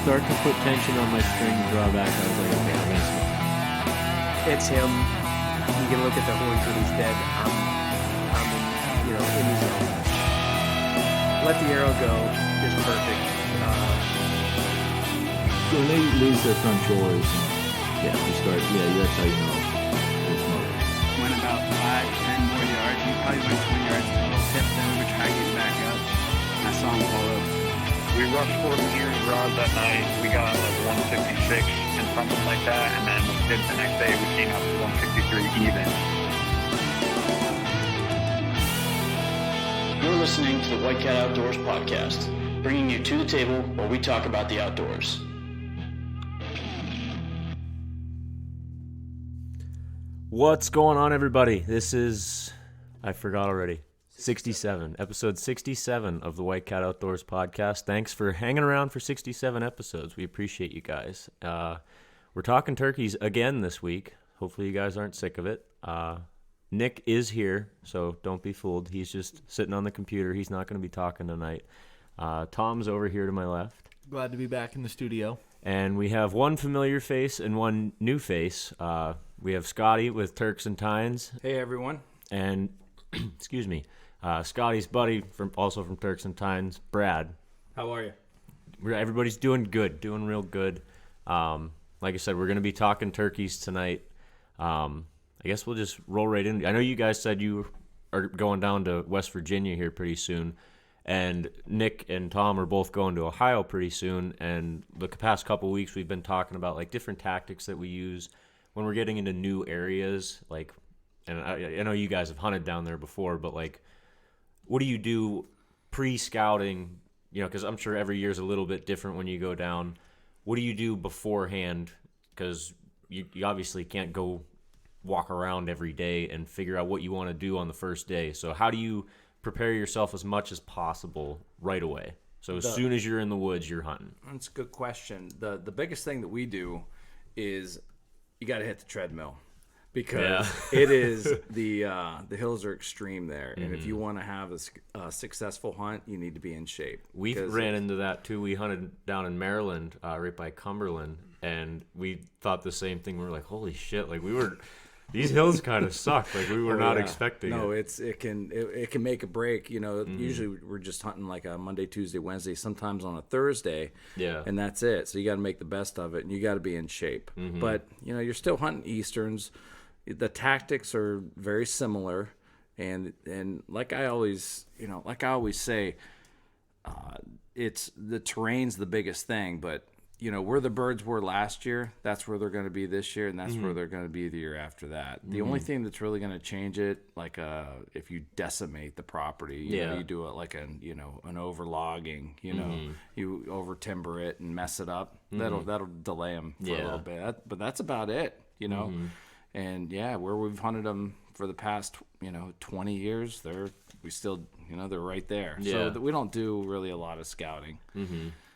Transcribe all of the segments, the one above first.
start to put tension on my string drawback, I was like, okay, I'm gonna smoke. It's him. You can look at the horns when he's dead. I'm in the zone. Let the arrow go is perfect. So when they lose their front shoulders, that's how you know they're smoking. Went about 5-10 more yards. We probably went 20 yards to a little tip, then we tried getting back up. I saw him fall up. We rushed 14 years rods that night. We got like 166 and something like that, and then the next day we came up to 163 even. You're listening to the White Cat Outdoors podcast, bringing you to the table where we talk about the outdoors. What's going on, everybody? This is, I forgot already, 67, episode 67 of the White Cat Outdoors podcast. Thanks for hanging around for 67 episodes. We appreciate you guys. We're talking turkeys again this week. Hopefully you guys aren't sick of it. Nick is here, so don't be fooled. He's just sitting on the computer. He's not going to be talking tonight. Tom's over here to my left. Glad to be back in the studio. And we have one familiar face and one new face. We have Scotty with Turks-N-Tines. Hey, everyone. And, excuse me, Scotty's buddy, also from Turks-N-Tines, Brad. How are you? Everybody's doing good, doing real good. Like I said, we're going to be talking turkeys tonight. I guess we'll just roll right in. I know you guys said you are going down to West Virginia here pretty soon. And Nick and Tom are both going to Ohio pretty soon. And the past couple of weeks, we've been talking about like different tactics that we use when we're getting into new areas. Like, and I know you guys have hunted down there before, but like, what do you do pre-scouting? You know, because I'm sure every year is a little bit different when you go down. What do you do beforehand? Because you obviously can't go walk around every day and figure out what you want to do on the first day. So how do you prepare yourself as much as possible right away? So as soon as you're in the woods, you're hunting. That's a good question. The biggest thing that we do is you got to hit the treadmill because it is the hills are extreme there, and if you want to have a successful hunt, you need to be in shape. We ran into that too. We hunted down in Maryland, right by Cumberland, and we thought the same thing. We were like, "Holy shit!" Like these hills kind of suck. Like we were not expecting. No, it can make a break. You know, usually we're just hunting like a Monday, Tuesday, Wednesday, sometimes on a Thursday. Yeah. And that's it. So you got to make the best of it, and you got to be in shape. But you know, you're still hunting Easterns. The tactics are very similar, and like I always say, it's the terrain's the biggest thing, but. You know, where the birds were last year, that's where they're going to be this year, and that's where they're going to be the year after that. The only thing that's really going to change it, like if you decimate the property, you know, you do it like an overlogging, you over timber it and mess it up. That'll delay them for a little bit, but that's about it, you know. And where we've hunted them for the past 20 years, they're right there. So we don't do really a lot of scouting.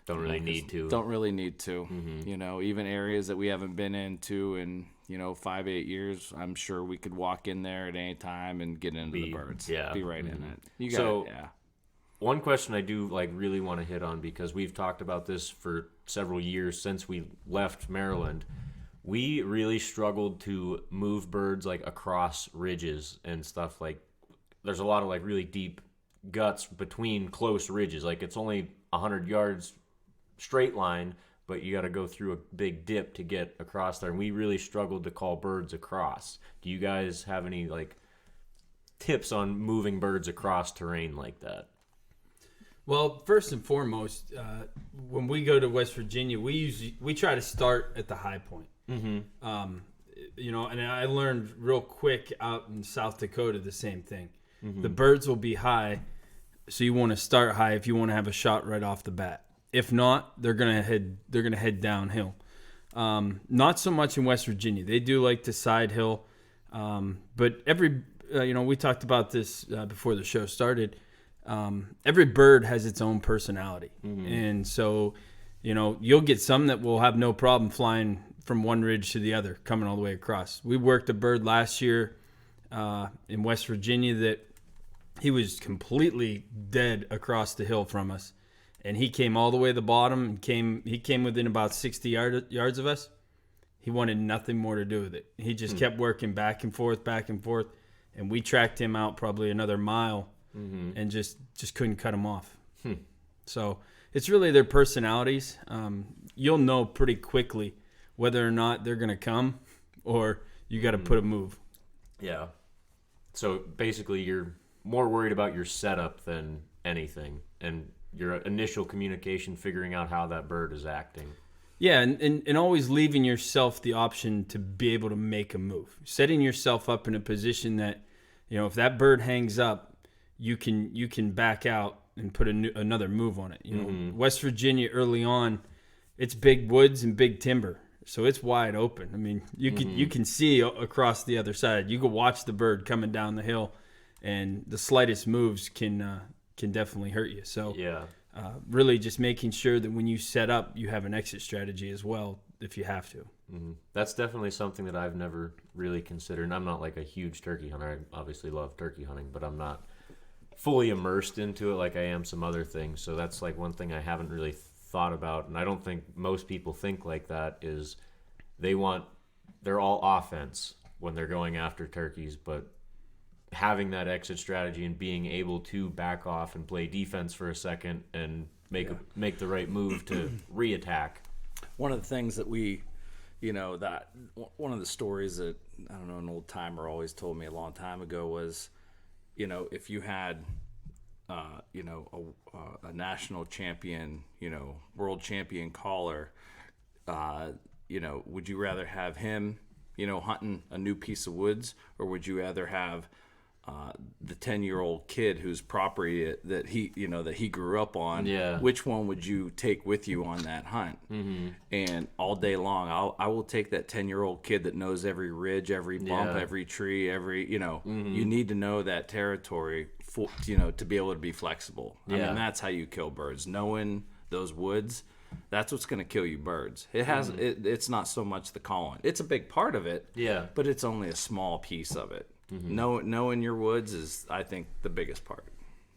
Don't really need to. You know, even areas that we haven't been into in 5-8 years, I'm sure we could walk in there at any time and get into the birds. Yeah, be right in it. You got so, it. Yeah. One question I do really want to hit on, because we've talked about this for several years since we left Maryland. We really struggled to move birds like across ridges and stuff. Like, there's a lot of like really deep guts between close ridges. Like, it's only 100 yards. Straight line, but you got to go through a big dip to get across there, and we really struggled to call birds across. Do you guys have any like tips on moving birds across terrain like that? Well, first and foremost, when we go to West Virginia, we try to start at the high point. And I learned real quick out in South Dakota the same thing. The birds will be high, so you want to start high if you want to have a shot right off the bat. If not, they're gonna head downhill. Not so much in West Virginia. They do like to side hill, but every we talked about this before the show started. Every bird has its own personality, and so you'll get some that will have no problem flying from one ridge to the other, coming all the way across. We worked a bird last year in West Virginia that he was completely dead across the hill from us. and he came all the way to the bottom. And he came within about 60 yards of us. He wanted nothing more to do with it. He just kept working back and forth, and we tracked him out probably another mile, and just couldn't cut him off. So it's really their personalities. You'll know pretty quickly whether or not they're going to come, or you got to put a move. Yeah. So basically, you're more worried about your setup than anything, and your initial communication, figuring out how that bird is acting. Yeah, and always leaving yourself the option to be able to make a move. Setting yourself up in a position that, if that bird hangs up, you can back out and put another move on it. West Virginia early on, it's big woods and big timber, so it's wide open. I mean, you can see across the other side. You can watch the bird coming down the hill, and the slightest moves can definitely hurt you. So yeah. Really just making sure that when you set up, you have an exit strategy as well if you have to. That's definitely something that I've never really considered. And I'm not like a huge turkey hunter. I obviously love turkey hunting, but I'm not fully immersed into it like I am some other things. So that's like one thing I haven't really thought about. And I don't think most people think like that, is they're all offense when they're going after turkeys, but having that exit strategy and being able to back off and play defense for a second and make the right move to reattack. One of the things that one of the stories that, I don't know, an old timer always told me a long time ago was, if you had, a national champion, world champion caller, would you rather have him, hunting a new piece of woods, or would you rather have the 10-year-old kid whose property that he grew up on? Yeah. Which one would you take with you on that hunt? And all day long, I will take that 10-year-old kid that knows every ridge, every bump, every tree, you need to know that territory to be able to be flexible. I mean, that's how you kill birds. Knowing those woods, that's what's going to kill you birds. It's not so much the calling. It's a big part of it. Yeah. But it's only a small piece of it. Knowing your woods is, I think, the biggest part.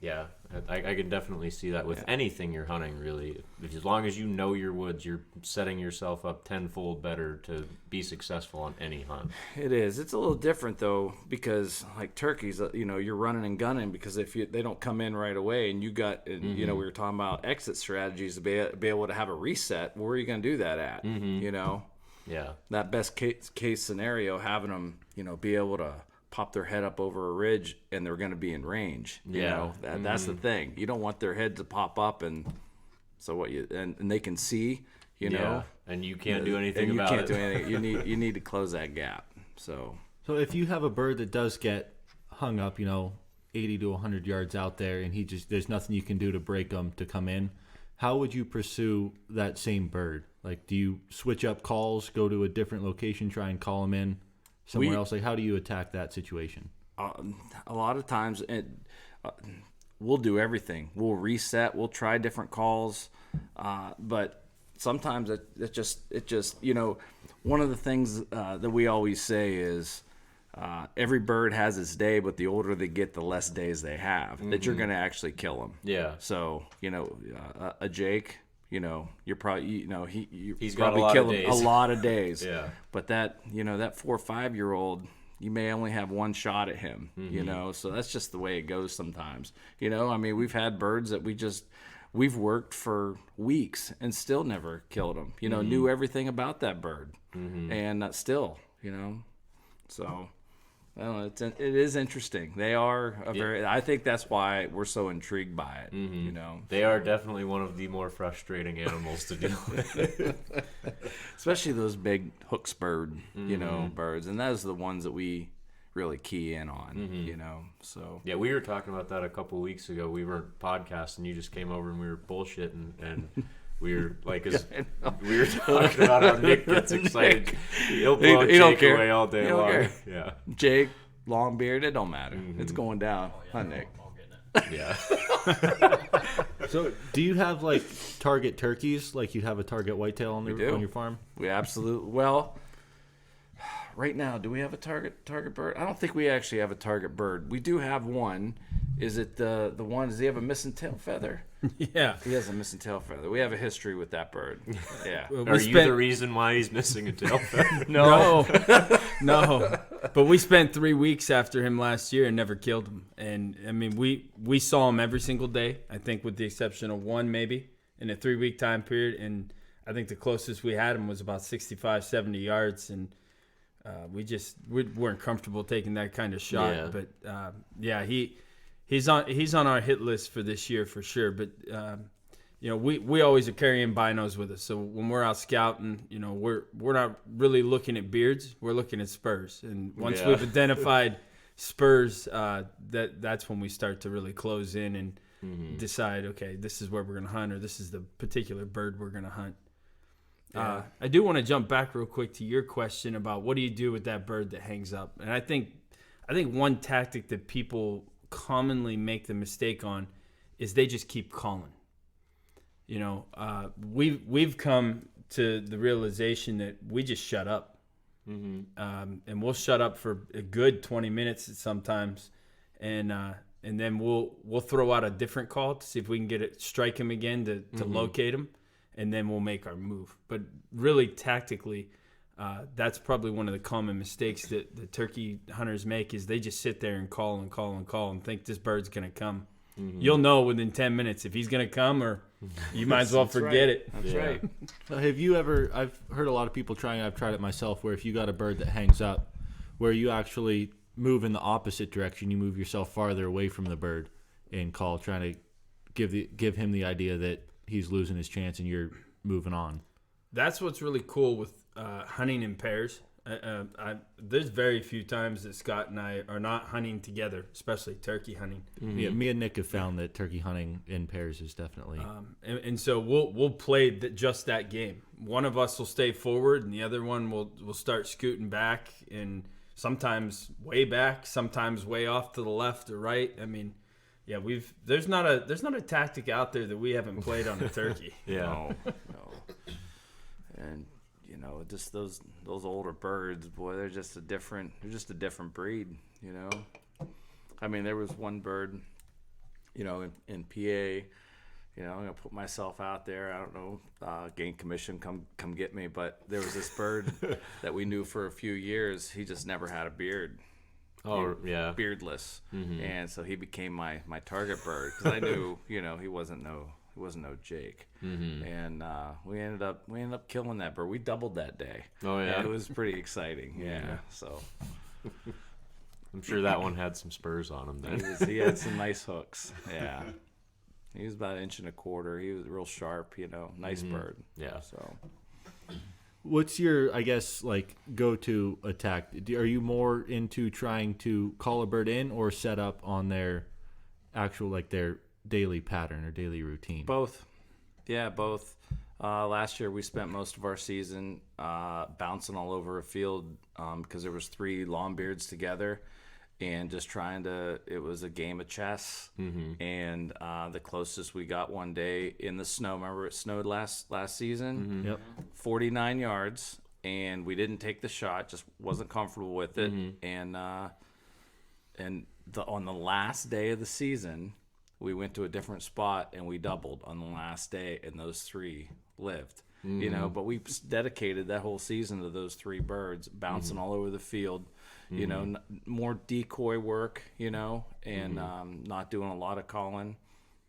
Yeah, I can definitely see that with anything you're hunting, really. As long as you know your woods, you're setting yourself up tenfold better to be successful on any hunt. It is. It's a little different, though, because, like turkeys, you're running and gunning, because if they don't come in right away, and we were talking about exit strategies to be able to have a reset, where are you going to do that at? Yeah. That best case scenario, having them, be able to pop their head up over a ridge and they're going to be in range. That's the thing. You don't want their head to pop up, and so and they can see, and you can't do anything and about you can't it. do anything. You need to close that gap. So if you have a bird that does get hung up, 80 to 100 yards out there, and there's nothing you can do to break them to come in, how would you pursue that same bird? Like, do you switch up calls, go to a different location, try and call them in somewhere else? Like, how do you attack that situation? A lot of times, we'll do everything. We'll reset. We'll try different calls, but sometimes it just one of the things that we always say is every bird has its day, but the older they get, the less days they have. That you're going to actually kill them. Yeah. So a Jake. You're probably he's probably killing a lot of days. Yeah. But that that 4 or 5 year old, you may only have one shot at him. So that's just the way it goes sometimes. I mean, we've had birds that we've worked for weeks and still never killed them. Knew everything about that bird, and still, so. Well, it is interesting. They are I think that's why we're so intrigued by it. They are definitely one of the more frustrating animals to deal with, especially those big hooks bird, birds, and those are the ones that we really key in on. So yeah, we were talking about that a couple of weeks ago. We were podcasting, you just came over and we were bullshitting, and we were like, we were talking about how Nick gets excited. He'll blow Jake away all day long. Yeah, Jake, long beard, it don't matter. It's going down. Huh, Nick? Yeah. So, do you have like target turkeys, like you have a target whitetail on your farm? We absolutely. Right now, do we have a target bird? I don't think we actually have a target bird. We do have one. Is it the one? Does he have a missing tail feather? Yeah. He has a missing tail feather. We have a history with that bird. Yeah. Are you the reason why he's missing a tail feather? No. No. But we spent 3 weeks after him last year and never killed him. And, I mean, we saw him every single day, I think with the exception of one maybe, in a 3-week time period. And I think the closest we had him was about 65, 70 yards. And we weren't comfortable taking that kind of shot. Yeah. But, yeah, he's on our hit list for this year for sure. But, you know, we always are carrying binos with us. So when we're out scouting, you know, we're not really looking at beards. We're looking at spurs. And once we've identified spurs, that's when we start to really close in and decide, okay, this is where we're going to hunt, or this is the particular bird we're going to hunt. Yeah. I do want to jump back real quick to your question about what do you do with that bird that hangs up. And I think one tactic that people commonly make the mistake on is they just keep calling. You know, we've come to the realization that we just shut up, and we'll shut up for a good 20 minutes sometimes, and then we'll throw out a different call to see if we can strike him again to locate him, and then we'll make our move. But really, tactically, that's probably one of the common mistakes that the turkey hunters make is they just sit there and call and call and call and think this bird's gonna come. You'll know within 10 minutes if he's going to come, or you might as well forget it. That's right. Have you ever? I've heard a lot of people trying. I've tried it myself. Where if you got a bird that hangs up, where you actually move in the opposite direction, you move yourself farther away from the bird and call, trying to give him the idea that he's losing his chance and you're moving on. That's what's really cool with hunting in pairs. There's very few times that Scott and I are not hunting together, especially turkey hunting. Yeah, me and Nick have found that turkey hunting in pairs is definitely. And so we'll play just that game. One of us will stay forward, and the other one will start scooting back, and sometimes way back, sometimes way off to the left or right. I mean, yeah, there's not a tactic out there that we haven't played on a turkey. Yeah. No. And you know, just those older birds, boy, they're just a different breed, you know. I mean, there was one bird, you know, in PA, you know, I'm gonna put myself out there. I don't know, Game Commission, come get me. But there was this bird that we knew for a few years. He just never had a beard. Oh, yeah. Beardless, and so he became my target bird because I knew, you know, he wasn't no Jake, and we ended up killing that bird. We doubled that day. Oh yeah, and it was pretty exciting. Yeah. So I'm sure that one had some spurs on him then. He had some nice hooks. Yeah, he was about 1.25 inches. He was real sharp. You know, nice bird. Yeah. So. What's your, I guess, like go-to attack? Are you more into trying to call a bird in or set up on their actual, like their daily pattern or daily routine? Both. Yeah, both. Last year we spent most of our season bouncing all over a field because there was 3 longbeards together and just it was a game of chess. And the closest we got one day in the snow, remember it snowed last season? Yep. 49 yards, and we didn't take the shot, just wasn't comfortable with it. And on the last day of the season, we went to a different spot and we doubled on the last day, and those 3 lived. You know, but we dedicated that whole season to those 3 birds bouncing all over the field. You know, more decoy work, you know, and not doing a lot of calling,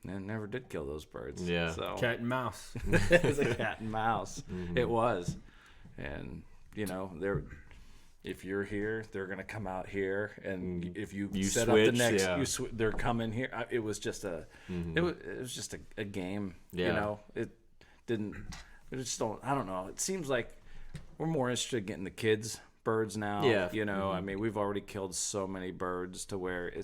and never did kill those birds. Yeah. So Cat and mouse. it was a cat and mouse. It was. And, you know, if you're here, they're going to come out here, and if you set switch, up the next, they're coming here. It was just it was just a game. Yeah. You know, it just don't. I don't know. It seems like we're more interested in getting the kids birds now. Yeah. You know, I mean, we've already killed so many birds to where it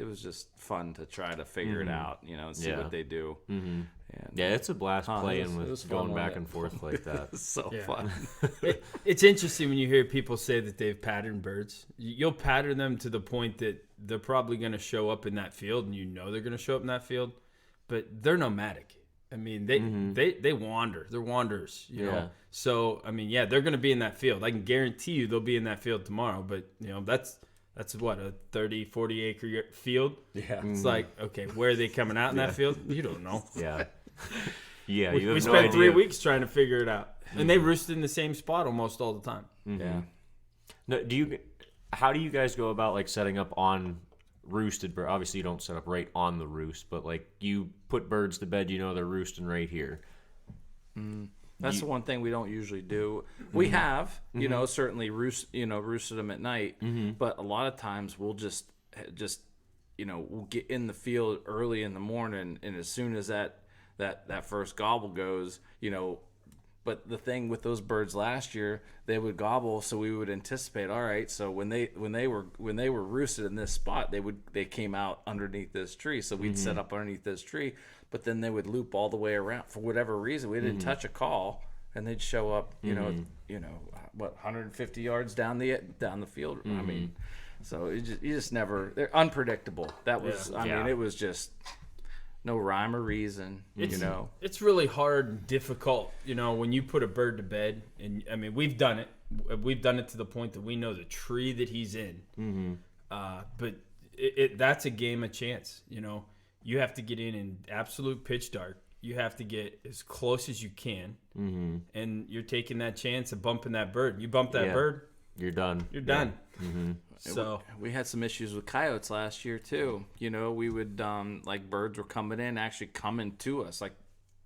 was just fun to try to figure it out. You know, and see what they do. And, yeah, it's a blast playing it was with fun, going wasn't back it? and forth like that. It's so Yeah. fun. It's interesting when you hear people say that they've patterned birds. You'll pattern them to the point that they're probably going to show up in that field, and you know they're going to show up in that field, but they're nomadic. I mean, they wander. They're wanderers, you know. Yeah. So, I mean, they're going to be in that field. I can guarantee you they'll be in that field tomorrow. But, you know, that's what, a 30, 40 acre field? Yeah. It's like, okay, where are they coming out in that field? You don't know. Yeah. Yeah, We you have no spent idea. 3 weeks trying to figure it out. And they roosted in the same spot almost all the time. Yeah. No, how do you guys go about like setting up on roosted bird? Obviously, you don't set up right on the roost, but like you put birds to bed, you know they're roosting right here. That's the one thing we don't usually do. We have, you know, certainly roosted them at night, but a lot of times we'll just, you know, we'll get in the field early in the morning, and as soon as that first gobble goes, you know. But the thing with those birds last year, they would gobble, so we would anticipate. All right, so when they were roosted in this spot, they came out underneath this tree, so we'd set up underneath this tree. But then they would loop all the way around for whatever reason. We didn't touch a call, and they'd show up. You know, what 150 yards down the field. I mean, so you just never. They're unpredictable. That was. I mean, it was just. No rhyme or reason, you know. It's really hard and difficult, you know, when you put a bird to bed. And, I mean, we've done it. We've done it to the point that we know the tree that he's in. But that's a game of chance, you know. You have to get in absolute pitch dark. You have to get as close as you can. And you're taking that chance of bumping that bird. You bump that bird, you're done. you're done. So we had some issues with coyotes last year too. You know, we would like birds were coming in, actually coming to us. Like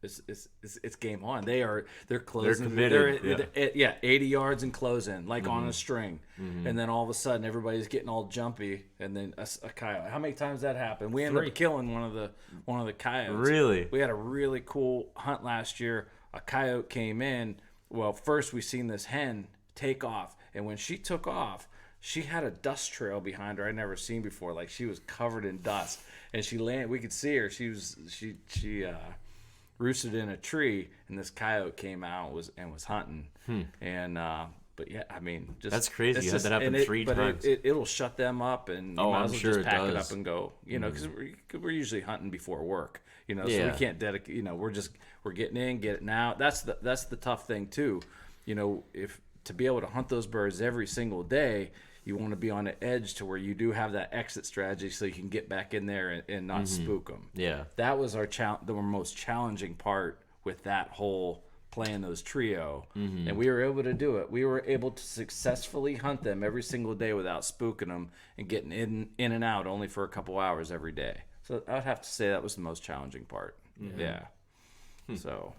it's game on. They're closing. They're committed. They're 80 yards and closing like on a string. And then all of a sudden everybody's getting all jumpy, and then a coyote. How many times that happened? We ended up killing one of the coyotes. Really? We had a really cool hunt last year. A coyote came in. Well, first we seen this hen take off, and when she took off, she had a dust trail behind her I'd never seen before. Like she was covered in dust, and she landed. We could see her. She roosted in a tree, and this coyote came out and was hunting. And but yeah, I mean, just that's crazy. You had that happen 3 times. It'll shut them up, and you might as well just pack it up and go. You know, because we're usually hunting before work. You know, so we can't dedicate. You know, we're getting in, getting out. That's the tough thing too. You know, if to be able to hunt those birds every single day, you want to be on the edge to where you do have that exit strategy so you can get back in there and not spook them. Yeah. That was the most challenging part with that whole playing those trio. And we were able to do it. We were able to successfully hunt them every single day without spooking them and getting in and out only for a couple hours every day. So I would have to say that was the most challenging part. Yeah. So...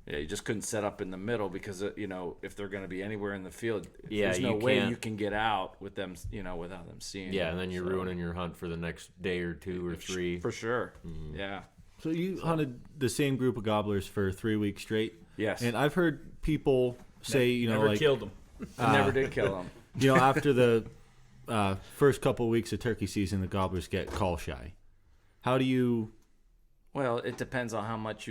yeah, you just couldn't set up in the middle because, you know, if they're going to be anywhere in the field, there's no way you can get out with them, you know, without them seeing you. Yeah, and then you're ruining your hunt for the next day or 2 or 3. For sure. Yeah. So you hunted the same group of gobblers for 3 weeks straight? Yes. And I've heard people say, you know, never like... killed them. I never did kill them. You know, after the first couple of weeks of turkey season, the gobblers get call shy. How do you... Well, it depends on how much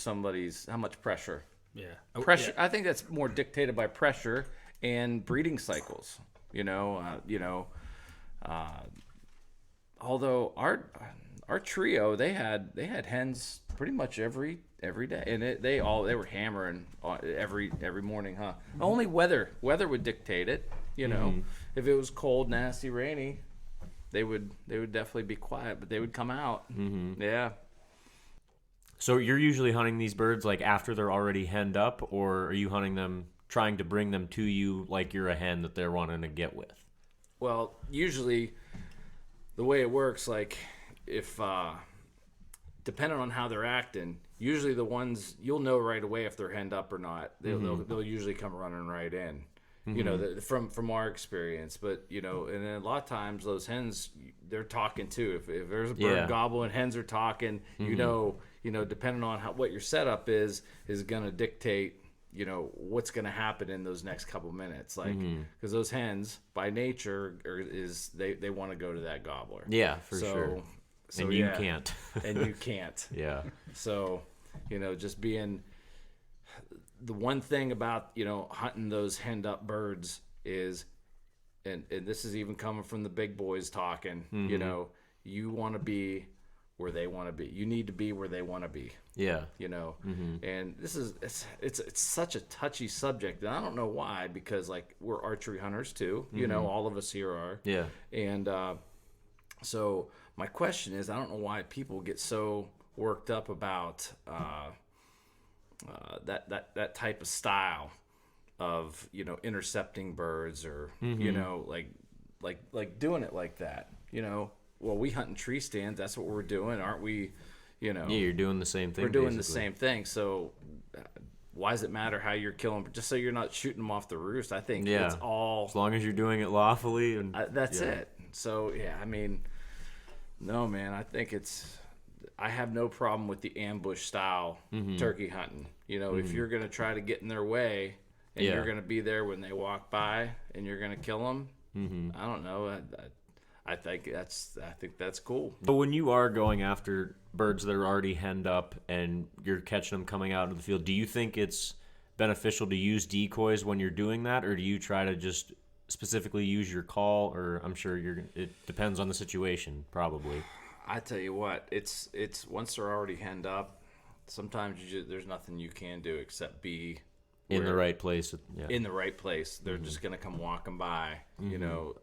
how much pressure. Yeah. Pressure. I think that's more dictated by pressure and breeding cycles. You know. Although our trio, they had hens pretty much every day, and they were hammering every morning, huh? Only weather would dictate it. You know, if it was cold, nasty, rainy, they would definitely be quiet, but they would come out. Yeah. So you're usually hunting these birds like after they're already henned up, or are you hunting them, trying to bring them to you like you're a hen that they're wanting to get with? Well, usually the way it works, like if depending on how they're acting, usually the ones you'll know right away if they're henned up or not. They'll usually come running right in. You know, from our experience, but you know, and then a lot of times those hens, they're talking too. If there's a bird gobbling, hens are talking. You know, depending on what your setup is going to dictate, you know, what's going to happen in those next couple minutes. Like, because those hens by nature they want to go to that gobbler. Yeah, for sure. So and you can't. And you can't. Yeah. So, you know, just being. The one thing about, you know, hunting those henned up birds is, and this is even coming from the big boys talking, you know, you want to be where they want to be. You need to be where they want to be. Yeah. You know, and this is it's such a touchy subject, and I don't know why, because like we're archery hunters too. You know, all of us here are. Yeah. And so my question is, I don't know why people get so worked up about that type of style of, you know, intercepting birds, or you know, like doing it like that. You know, well, we hunt in tree stands. That's what we're doing, aren't we? You know, Yeah, you're doing the same thing. we're doing the basically. same thing. So why does it matter how you're killing? Just so you're not shooting them off the roost. I think Yeah. it's all. As long as you're doing it lawfully, and That's yeah. it. So yeah, I mean, no, man, I think I have no problem with the ambush style turkey hunting. You know, if you're gonna try to get in their way and Yeah. you're gonna be there when they walk by and you're gonna kill them, I don't know. I think that's cool. But when you are going after birds that are already henned up and you're catching them coming out into the field, do you think it's beneficial to use decoys when you're doing that, or do you try to just specifically use your call? Or I'm sure it depends on the situation, probably. I tell you what, it's once they're already henned up, sometimes there's nothing you can do except be In the right place. Yeah. in the right place. They're just gonna come walking by. You know,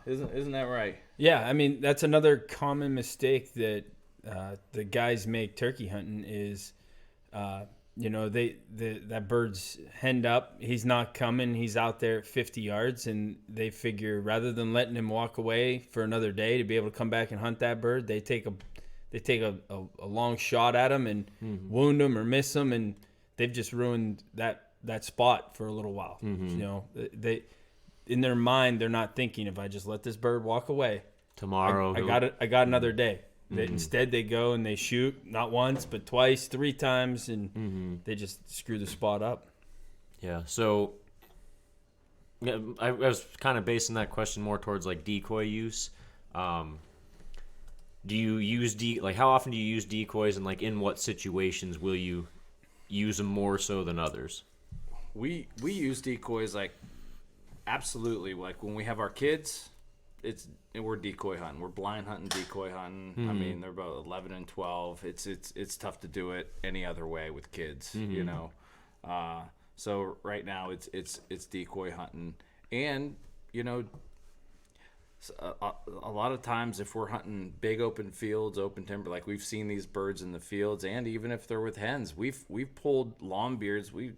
isn't that right? Yeah, I mean, that's another common mistake that the guys make turkey hunting is, you know, that bird's henned up. He's not coming. He's out there at 50 yards, and they figure rather than letting him walk away for another day to be able to come back and hunt that bird, they take a long shot at him and wound him or miss him, and they've just ruined that spot for a little while. You know, they in their mind they're not thinking, if I just let this bird walk away Tomorrow, I got another day. Instead, they go and they shoot not once but twice, 3 times, and they just screw the spot up. Yeah. So yeah, I was kind of basing that question more towards like decoy use. Do you use how often do you use decoys, and like in what situations will you use them more so than others? We use decoys like absolutely, like when we have our kids, we're decoy hunting. We're blind hunting, decoy hunting. I mean, they're about 11 and 12. It's tough to do it any other way with kids, you know. So right now it's decoy hunting, and you know, a lot of times if we're hunting big open fields, open timber, like we've seen these birds in the fields, and even if they're with hens, we've pulled longbeards. We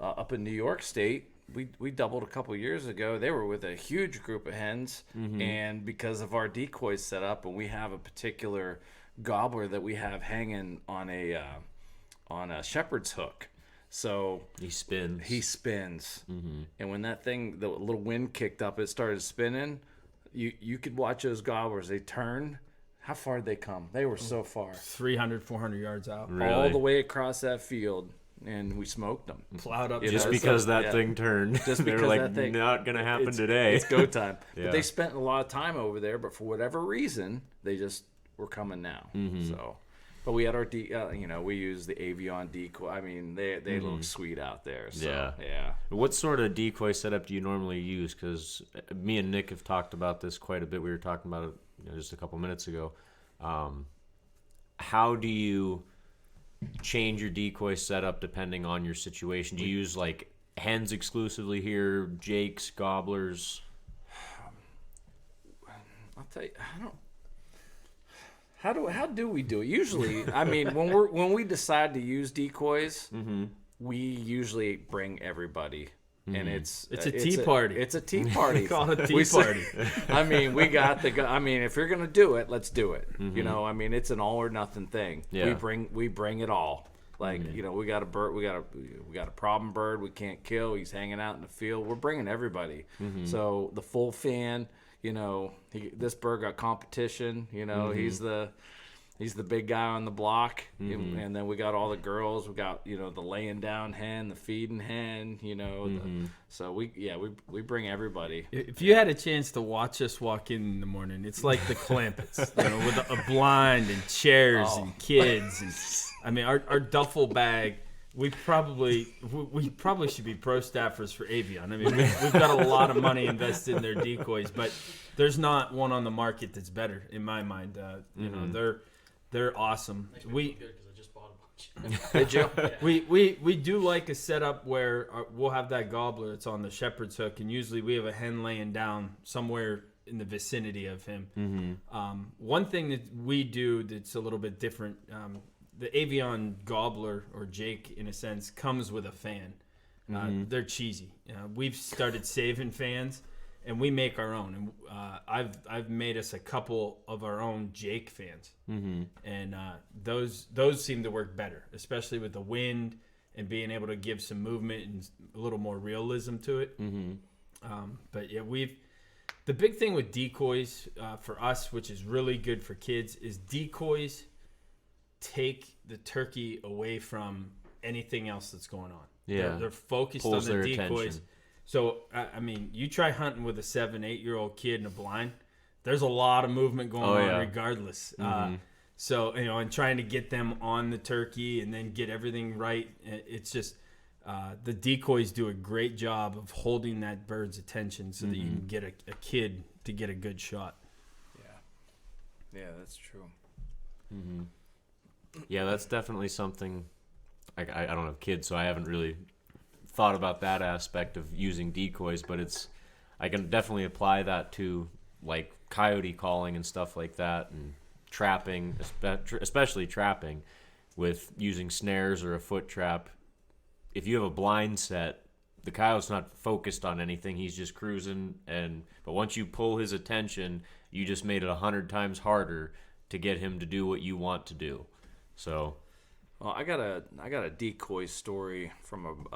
up in New York State. We doubled a couple years ago. They were with a huge group of hens, and because of our decoys set up, and we have a particular gobbler that we have hanging on a shepherd's hook, so He spins. and when that thing, the little wind kicked up, it started spinning. You could watch those gobblers. They turn. How far did they come? They were so far, 300, 400 yards out. Really? all the way across that field, and we smoked them. Plowed up. You Just know, because so, that yeah. thing turned. Just they were because like, that thing- not gonna happen today. It's go time. Yeah. But they spent a lot of time over there, but for whatever reason, they just were coming now. So, but we had our you know, we use the Avion decoy. I mean, they look sweet out there. So, yeah. What sort of decoy setup do you normally use? Because me and Nick have talked about this quite a bit. We were talking about it just a couple minutes ago. How do you change your decoy setup depending on your situation? Do you use like hens exclusively here, jakes, gobblers? I'll tell you, I don't. How do we do it? Usually, I mean, when we decide to use decoys, we usually bring everybody, and it's a tea party. It's a tea party. Call it a tea We say- party. I mean, we got I mean, if you're gonna do it, let's do it. You know, I mean, it's an all or nothing thing. Yeah. We bring it all. Like, you know, we got a bird, we got a problem bird we can't kill. He's hanging out in the field. We're bringing everybody. So the full fan, you know, this bird got competition. You know, he's the big guy on the block, and then we got all the girls. We got, you know, the laying down hen, the feeding hen. You know, so we bring everybody. If you had a chance to watch us walk in the morning, it's like the Clampets, you know, with a blind and chairs and kids. And I mean, our duffel bag we probably should be pro staffers for Avion. I mean, we've got a lot of money invested in their decoys, but there's not one on the market that's better in my mind. You know, they're awesome. Did you? We do like a setup where we'll have that gobbler that's on the shepherd's hook, and usually we have a hen laying down somewhere in the vicinity of him. One thing that we do that's a little bit different, the Avion gobbler, or Jake in a sense, comes with a fan. They're cheesy. We've started saving fans, and we make our own. And I've made us a couple of our own Jake fans, and those seem to work better, especially with the wind and being able to give some movement and a little more realism to it. But yeah, the big thing with decoys for us, which is really good for kids, is decoys take the turkey away from anything else that's going on. Yeah. They're focused Pulls on the their decoys. attention. So, I mean, you try hunting with a 7-8-year-old kid in a blind, there's a lot of movement going on regardless. So, you know, and trying to get them on the turkey and then get everything right, it's just the decoys do a great job of holding that bird's attention so that you can get a kid to get a good shot. Yeah, that's true. Yeah, that's definitely something. I don't have kids, so I haven't really thought about that aspect of using decoys, but I can definitely apply that to like coyote calling and stuff like that, and trapping, especially trapping with using snares or a foot trap. If you have a blind set, the coyote's not focused on anything, he's just cruising, but once you pull his attention, you just made it 100 times harder to get him to do what you want to do. So well, I got a decoy story from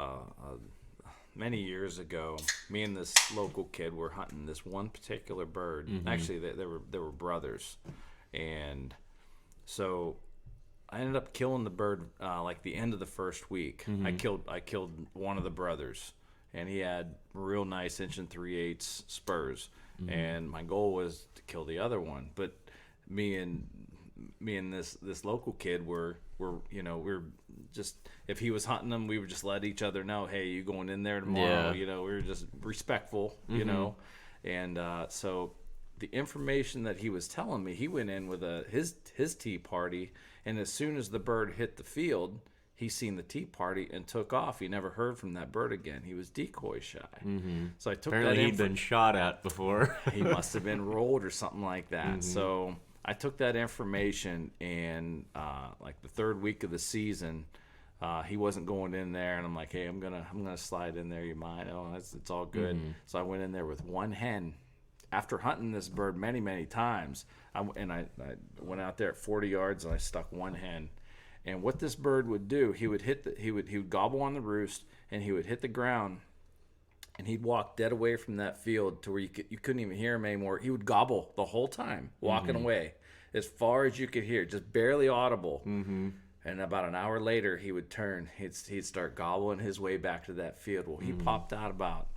many years ago. Me and this local kid were hunting this one particular bird. Actually, they were brothers, and so I ended up killing the bird like the end of the first week. I killed one of the brothers, and he had real nice 1 3/8 spurs, and my goal was to kill the other one. But me and this local kid were just, if he was hunting them, we would just let each other know, hey, you going in there tomorrow? You know, we were just respectful, you know, and so the information that he was telling me, he went in with his tea party, and as soon as the bird hit the field, he seen the tea party and took off. He never heard from that bird again. He was decoy shy. So I took apparently he'd been shot at before. He must have been rolled or something like that. So I took that information, and like the third week of the season, he wasn't going in there, and I'm like, hey, I'm gonna slide in there. You mind? Oh, it's all good. So I went in there with one hen. After hunting this bird many, many times, I went out there at 40 yards and I stuck one hen. And what this bird would do, he would gobble on the roost, and he would hit the ground, and he'd walk dead away from that field to where you couldn't even hear him anymore. He would gobble the whole time, walking away as far as you could hear, just barely audible. And about an hour later, he would turn. He'd start gobbling his way back to that field. Well, he popped out about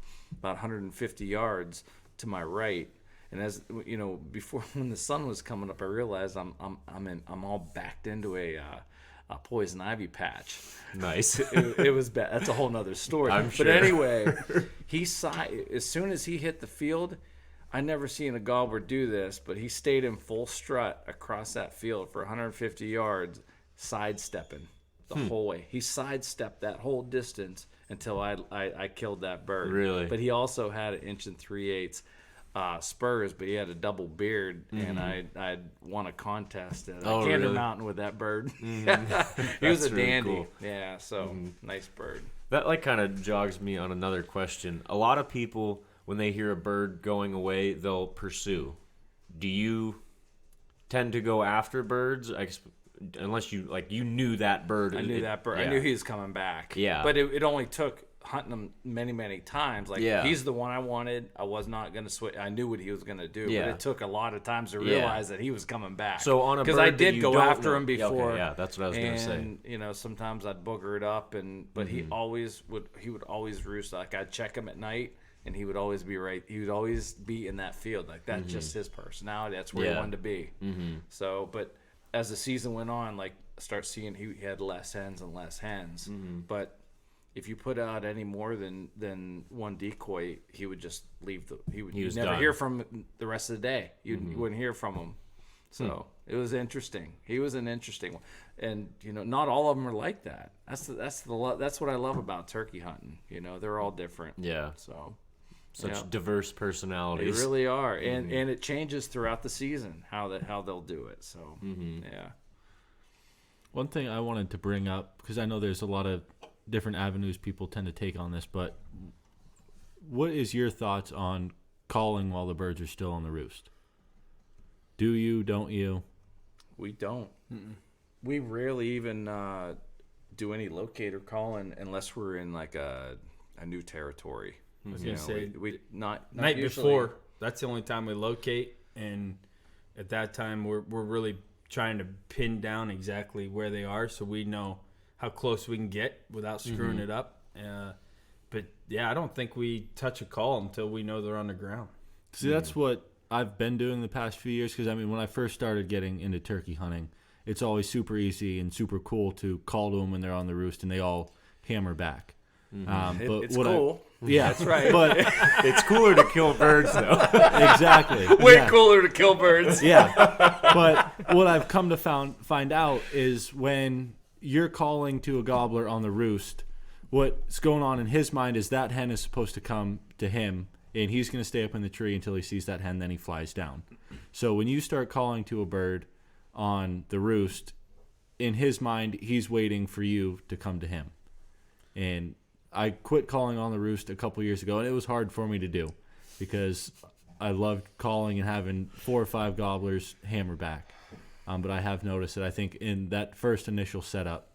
150 yards to my right, and as you know, before, when the sun was coming up, I realized I'm all backed into a poison ivy patch. Nice. It was bad. That's a whole nother story. I'm sure. But anyway, as soon as he hit the field, I never seen a gobbler do this, but he stayed in full strut across that field for 150 yards, sidestepping the whole way. He sidestepped that whole distance until I killed that bird. Really? But he also had 1 3/8 spurs, but he had a double beard, and I won a contest at Gander Mountain with that bird. He was a really dandy. cool. Yeah, so nice bird. That like kind of jogs me on another question. A lot of people, when they hear a bird going away, they'll pursue. Do you tend to go after birds? Unless you knew that bird. I knew that bird. Yeah. I knew he was coming back. Yeah. But it only took hunting him many, many times. Like, Yeah. he's the one I wanted. I was not going to switch. I knew what he was going to do. Yeah. But it took a lot of times to Yeah. realize that he was coming back. So on a because bird I that did you go don't after know- him before. Okay, yeah, that's what I was going to say. And you know, sometimes I'd booger it up, but he always would. He would always roost. Like, I'd check him at night, and he would always be right. He would always be in that field. Like, that's just his personality. That's where he Yeah. wanted to be. So, but as the season went on, like start seeing he had less hens and less hens. But if you put out any more than one decoy, he would just leave you'd never done. hear from him the rest of the day. You wouldn't hear from him. So it was interesting. He was an interesting one, and not all of them are like that. That's what I love about turkey hunting. They're all different. Yeah. So Such diverse they personalities. really are, and it changes throughout the season how they'll do it. So yeah. One thing I wanted to bring up, because I know there's a lot of different avenues people tend to take on this, but what is your thoughts on calling while the birds are still on the roost? Do you, don't you? We don't. We rarely even do any locator calling unless we're in like a new territory. I was gonna say we not night usually. before. That's the only time we locate, and at that time we're really trying to pin down exactly where they are, so we know how close we can get without screwing it up. But yeah, I don't think we touch a call until we know they're on the ground. See, that's what I've been doing the past few years, because when I first started getting into turkey hunting, it's always super easy and super cool to call to them when they're on the roost, and they all hammer back. But It's cool. Yeah, That's right. But It's cooler to kill birds, though. exactly, Way yeah. cooler to kill birds. Yeah, but what I've come to find out is when you're calling to a gobbler on the roost, what's going on in his mind is that hen is supposed to come to him, and he's going to stay up in the tree until he sees that hen, then he flies down. So when you start calling to a bird on the roost, in his mind, he's waiting for you to come to him. And I quit calling on the roost a couple years ago, and it was hard for me to do because I loved calling and having 4 or 5 gobblers hammer back. But I have noticed that I think in that first initial setup,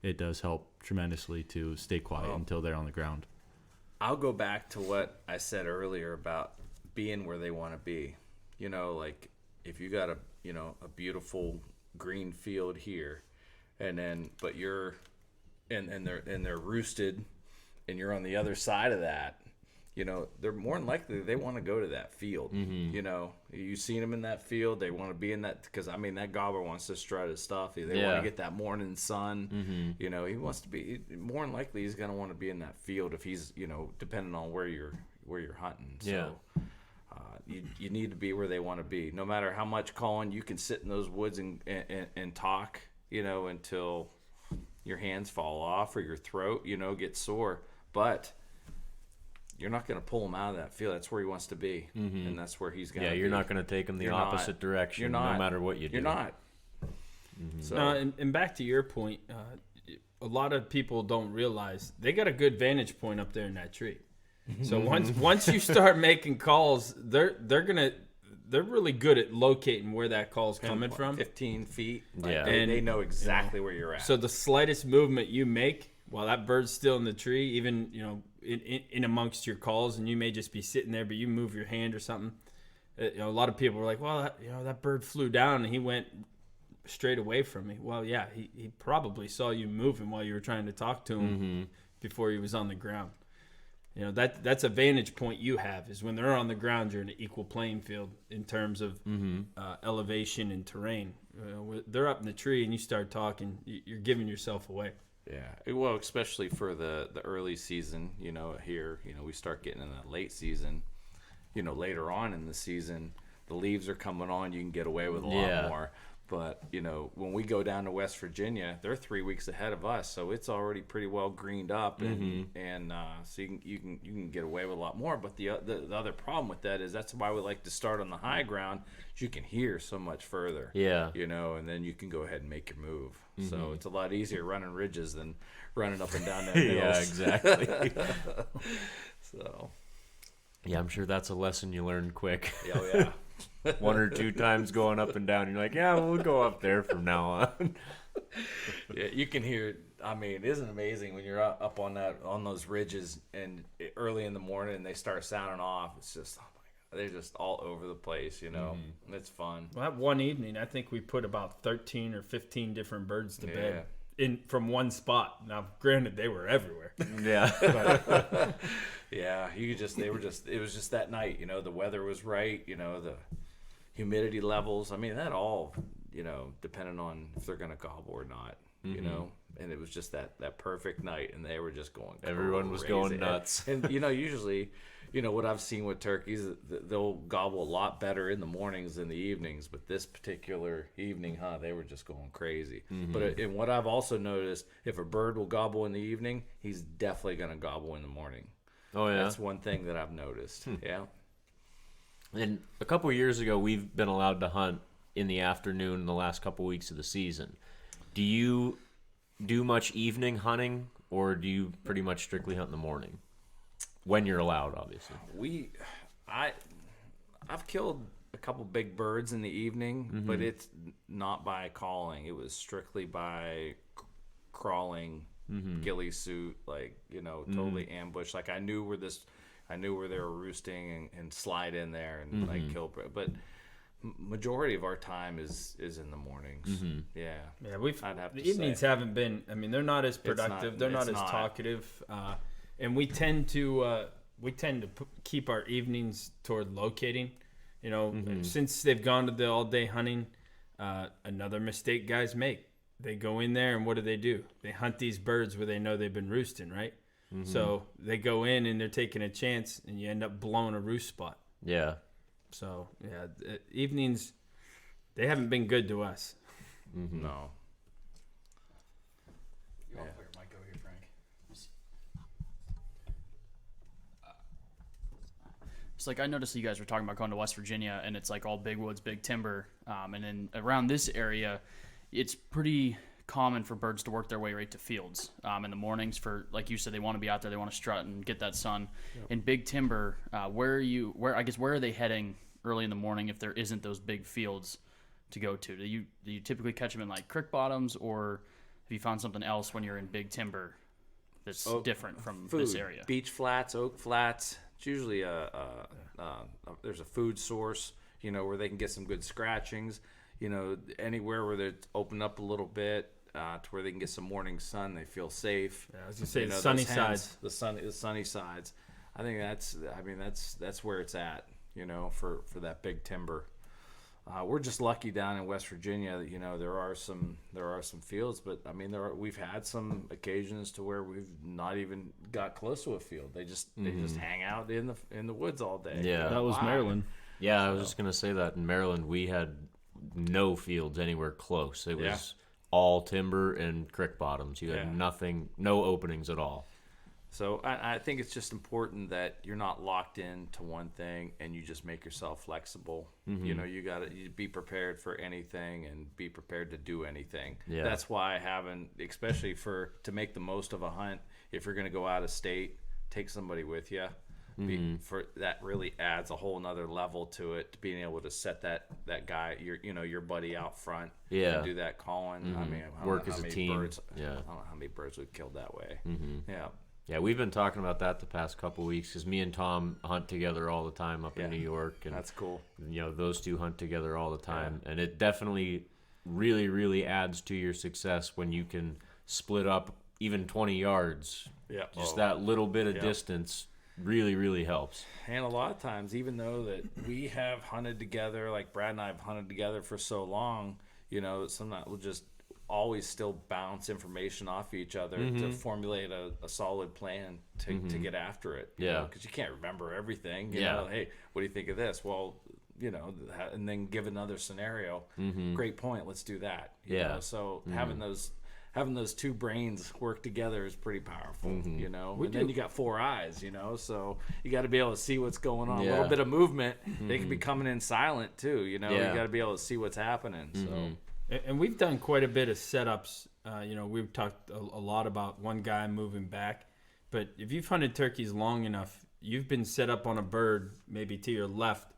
it does help tremendously to stay quiet until they're on the ground. I'll go back to what I said earlier about being where they want to be. Like if you got a beautiful green field here, and then but you're and they're roosted, and you're on the other side of that. They're more than likely they want to go to that field. You've seen them in that field. They want to be in that because that gobbler wants to strut his stuff. They want to get that morning sun. He wants to be more than likely he's going to want to be in that field if he's depending on where you're hunting. So you need to be where they want to be. No matter how much calling, you can sit in those woods and talk. Until your hands fall off or your throat gets sore, but you're not going to pull him out of that field. That's where he wants to be, and that's where he's going to be. Yeah, you're not going to take him the opposite direction. You're not. No matter what you do. You're not. So, And back to your point, a lot of people don't realize they got a good vantage point up there in that tree. So once you start making calls, they're really good at locating where that call's coming from. 15 feet. Yeah. They know exactly where you're at. So the slightest movement you make while that bird's still in the tree, even in amongst your calls, and you may just be sitting there, but you move your hand or something. A lot of people are like, well, that bird flew down and he went straight away from me. Well, yeah, he probably saw you moving while you were trying to talk to him before he was on the ground. That's a vantage point you have, is when they're on the ground, you're in an equal playing field in terms of elevation and terrain. They're up in the tree and you start talking, you're giving yourself away. Yeah, well, especially for the early season, here, we start getting in that late season, later on in the season, the leaves are coming on, you can get away with a lot more. But, when we go down to West Virginia, they're 3 weeks ahead of us, so it's already pretty well greened up, and so you can get away with a lot more. But the other problem with that is that's why we like to start on the high ground. You can hear so much further. Yeah. And then you can go ahead and make your move. So it's a lot easier running ridges than running up and down that hills. Yeah, exactly. So. Yeah, I'm sure that's a lesson you learned quick. Oh, yeah. 1 or 2 times going up and down. You're like, yeah, we'll go up there from now on. Yeah, you can hear it. Isn't it amazing when you're up on those ridges and early in the morning and they start sounding off? It's just, oh my God, they're just all over the place, It's fun. Well, that one evening, I think we put about 13 or 15 different birds to bed from one spot. Now, granted, they were everywhere. Yeah. Yeah, it was just that night, the weather was right, the humidity levels. That all depending on if they're gonna gobble or not. And it was just that perfect night, and they were just going crazy. Everyone was going nuts. And usually, what I've seen with turkeys, they'll gobble a lot better in the mornings than the evenings. But this particular evening, they were just going crazy. But and what I've also noticed, if a bird will gobble in the evening, he's definitely going to gobble in the morning. Oh yeah, that's one thing that I've noticed. Yeah. And a couple of years ago, we've been allowed to hunt in the afternoon in the last couple of weeks of the season. Do you do much evening hunting, or do you pretty much strictly hunt in the morning? When you're allowed, obviously. I've killed a couple big birds in the evening, but it's not by calling. It was strictly by crawling, ghillie suit, totally ambushed. Like I knew where they were roosting and slide in there and kill. But majority of our time is in the mornings. Yeah, the evenings haven't been. I mean, they're not as productive. They're not as talkative, and we tend to keep our evenings toward locating. Since they've gone to the all day hunting, another mistake guys make. They go in there and what do? They hunt these birds where they know they've been roosting, right? So they go in and they're taking a chance, and you end up blowing a roost spot. Yeah. So, evenings, they haven't been good to us. No. You want to put your mic over here, Frank? It's like I noticed that you guys were talking about going to West Virginia, and it's like all big woods, big timber. And then around this area, it's pretty common for birds to work their way right to fields in the mornings. For like you said, they want to be out there, they want to strut and get that sun. In big timber, where are they heading early in the morning if there isn't those big fields to go to? Do you typically catch them in like creek bottoms, or have you found something else when you're in big timber that's different from this area? Beach flats, oak flats. It's usually there's a food source, where they can get some good scratchings. Anywhere where they're open up a little bit to where they can get some morning sun, they feel safe. Yeah, I was gonna say the sunny sides. The sunny sides. I think that's where it's at. For that big timber. We're just lucky down in West Virginia that there are some fields, but I mean we've had some occasions to where we've not even got close to a field. They just hang out in the woods all day. Yeah, that was Maryland. Yeah, I was just gonna say that in Maryland we had no fields anywhere close. It was all timber and creek bottoms. You had nothing, no openings at all. So I think it's just important that you're not locked into one thing and you just make yourself flexible. You got to be prepared for anything and be prepared to do anything. Yeah. That's why especially to make the most of a hunt, if you're going to go out of state, take somebody with you. For that really adds a whole nother level to it, to being able to set that guy, your buddy out front, and do that calling. I mean, work as a team. I don't know how many birds we've killed that way. Yeah, we've been talking about that the past couple of weeks because me and Tom hunt together all the time up in New York, and that's cool. Those two hunt together all the time, and it definitely really, really adds to your success when you can split up even 20 yards. Yeah, just that little bit of distance really, really helps. And a lot of times, even though that we have hunted together, like Brad and I have hunted together for so long, sometimes we'll just always still bounce information off each other to formulate a solid plan to get after it. Because you can't remember everything. You know, hey, what do you think of this? Well, and then give another scenario. Great point. Let's do that. You know? So having those two brains work together is pretty powerful. And then you got four eyes. So you got to be able to see what's going on. A little bit of movement. They can be coming in silent too. You got to be able to see what's happening. So. And we've done quite a bit of setups. We've talked a lot about one guy moving back. But if you've hunted turkeys long enough, you've been set up on a bird maybe to your left,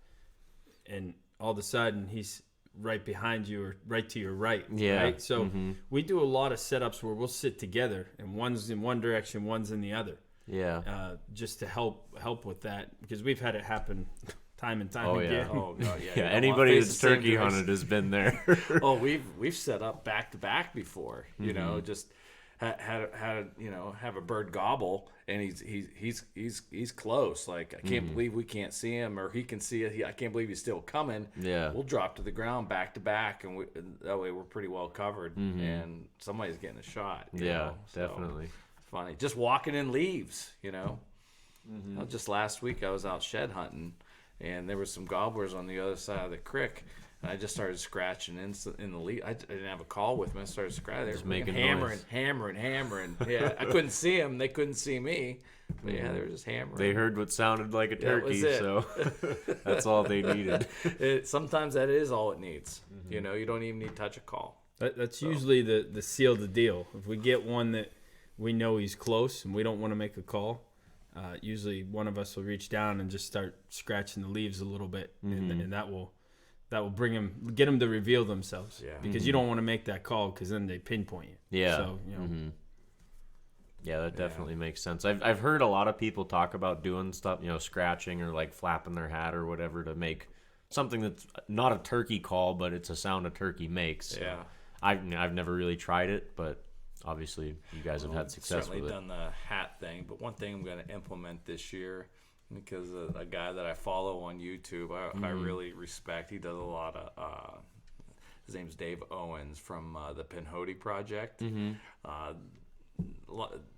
and all of a sudden he's right behind you or right to your right. Yeah. Right? So we do a lot of setups where we'll sit together, and one's in one direction, one's in the other. Yeah. Just to help with that, because we've had it happen time and time again. Oh god, yeah. Anybody that's turkey hunted has been there. We've set up back to back before. Just have a bird gobble, and he's close. Like, I can't believe we can't see him, or he can see it. I can't believe he's still coming. Yeah. We'll drop to the ground back to back, and that way we're pretty well covered, and somebody's getting a shot. you know? So, definitely. it's funny. Just walking in leaves, Just last week I was out shed hunting, and there was some gobblers on the other side of the creek. And I just started scratching in the leaf. I didn't have a call with me. I started scratching. They were making hammering. Yeah, I couldn't see them. They couldn't see me. But yeah, they were just hammering. They heard what sounded like a That was turkey, it. so that's all they needed. Sometimes that is all it needs. You don't even need to touch a call. That's usually the seal of the deal. If we get one that we know he's close and we don't want to make a call, usually one of us will reach down and just start scratching the leaves a little bit, and that will get them to reveal themselves. Yeah. Because you don't want to make that call, because then they pinpoint you. Yeah. So Yeah, that definitely makes sense. I've heard a lot of people talk about doing stuff, scratching or like flapping their hat or whatever to make something that's not a turkey call, but it's a sound a turkey makes. So Yeah. I've never really tried it, but obviously you guys have had success Certainly with it. done the hat thing, but one thing I'm going to implement this year, because a guy that I follow on YouTube, I really respect. He does a lot of. His name's Dave Owens from the Pinhoti Project.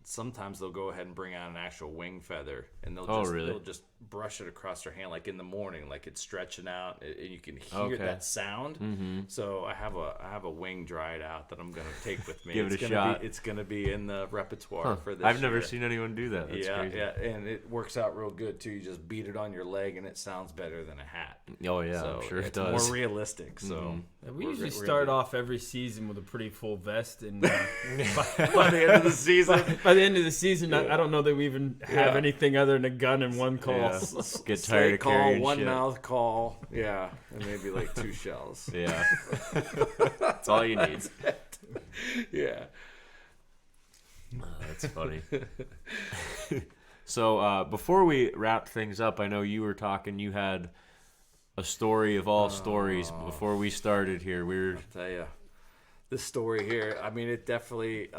Sometimes they'll go ahead and bring out an actual wing feather, and they'll just brush it across their hand, like in the morning, like it's stretching out, and you can hear that sound. So I have a wing dried out that I'm gonna take with me. Give it a shot. It's gonna be in the repertoire for this. I've never year. seen anyone do that. That's crazy. Yeah, and it works out real good too. You just beat it on your leg, and it sounds better than a hat. Oh yeah, So I'm sure it it's does. more realistic. So we we're usually gonna start do- off every season with a pretty full vest, and by the end of the season. by the end of the season, I don't know that we even have Yeah. anything other than a gun and one call. Yeah. Get tired Slate of call, carrying one shit. mouth call, yeah, and maybe like 2 shells. Yeah, that's all you need. Yeah. That's funny. So before we wrap things up, I know you were talking. You had a story of all stories before we started here. I'll tell you, this story here, I mean, it definitely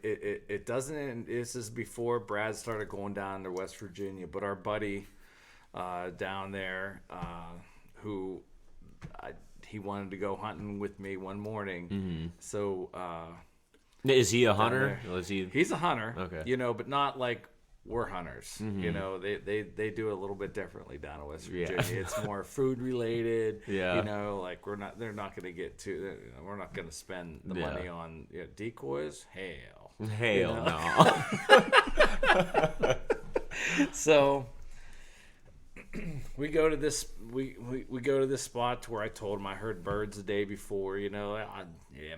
it doesn't end. This is before Brad started going down to West Virginia, but our buddy down there who he wanted to go hunting with me one morning. So Is he a hunter? Or is he? he's a hunter, Okay. but not like we're hunters. They do it a little bit differently down in West Virginia. It's more food related. Yeah. Like they're not going to get to. We're not going to spend the money on decoys. Hell No. So we go to this we go to this spot to where I told him I heard birds the day before. Yeah,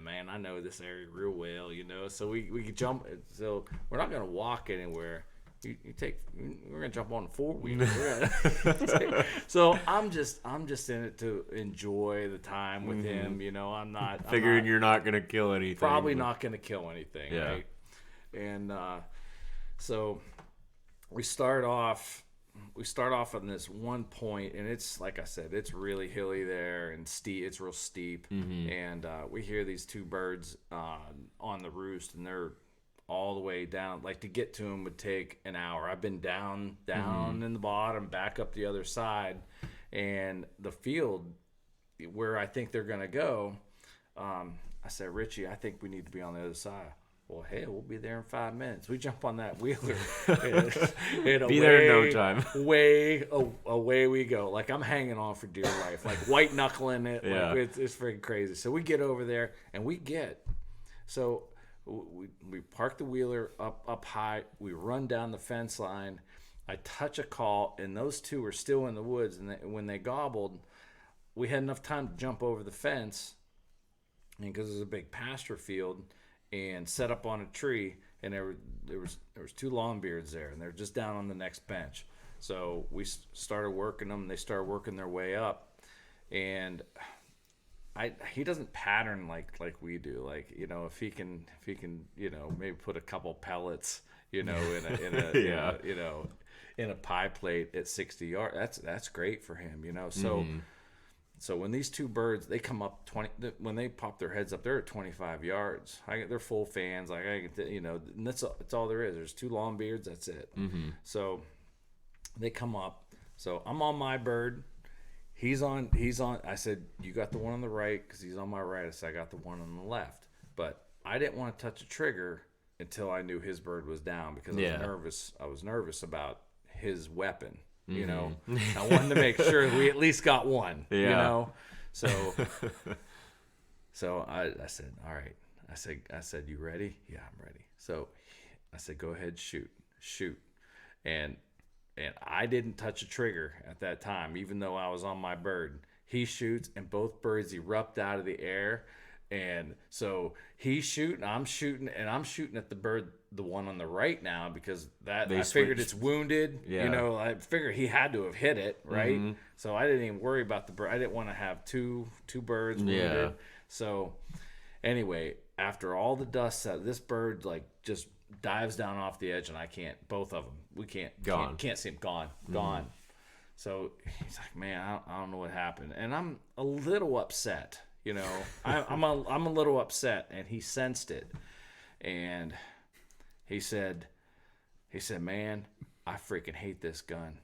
man, I know this area real well. So we jump. So we're not going to walk anywhere. We're gonna jump on a 4-wheeler. So I'm just in it to enjoy the time with him. I'm not Figuring you're not gonna kill anything. probably not gonna kill anything, Yeah. right? And so we start off on this one point, and it's like I said, it's really hilly there and steep. It's real steep, and we hear these 2 birds on the roost, and they're all the way down. Like, to get to them would take an hour. I've been down in the bottom, back up the other side, and the field where I think they're gonna go. I said, Richie, I think we need to be on the other side. Well, hey, we'll be there in 5 minutes. We jump on that wheeler. and Be there in no time. Away we go. Like, I'm hanging on for dear life. Like, white knuckling it. Yeah. Like, it's freaking crazy. So we get over there, and we park the wheeler up high. We run down the fence line. I touch a call, and those 2 are still in the woods. And when they gobbled, we had enough time to jump over the fence, and because it was a big pasture field, and set up on a tree. And there was 2 longbeards there, and they're just down on the next bench. So we started working them. They started working their way up, and he doesn't pattern like we do. Like, if he can, maybe put a couple pellets, in a pie plate at 60 yards. That's great for him, So So when these two birds, they come up 20, when they pop their heads up, they're at 25 yards. They're full fans. Like I get, and that's all there is. There's two long beards. That's it. Mm-hmm. So they come up. So I'm on my bird. He's on. I said, you got the one on the right because he's on my right. I said, I got the one on the left. But I didn't want to touch a trigger until I knew his bird was down because I was nervous about his weapon. Mm-hmm. I wanted to make sure we at least got one. Yeah. So I said, all right. I said, you ready? Yeah, I'm ready. So I said, go ahead, shoot, and I didn't touch a trigger at that time, even though I was on my bird. He shoots, and both birds erupt out of the air. And so he's shooting, I'm shooting, and I'm shooting at the bird, the one on the right now, because I figured it's wounded. Yeah. I figured he had to have hit it, right? Mm-hmm. So I didn't even worry about the bird. I didn't want to have two birds wounded. Yeah. So anyway, after all the dust set, this bird just dives down off the edge, and both of them, we can't see him. Gone. So he's like, man, I don't know what happened. And I'm a little upset. I'm a little upset, and he sensed it, and he said, man, I freaking hate this gun.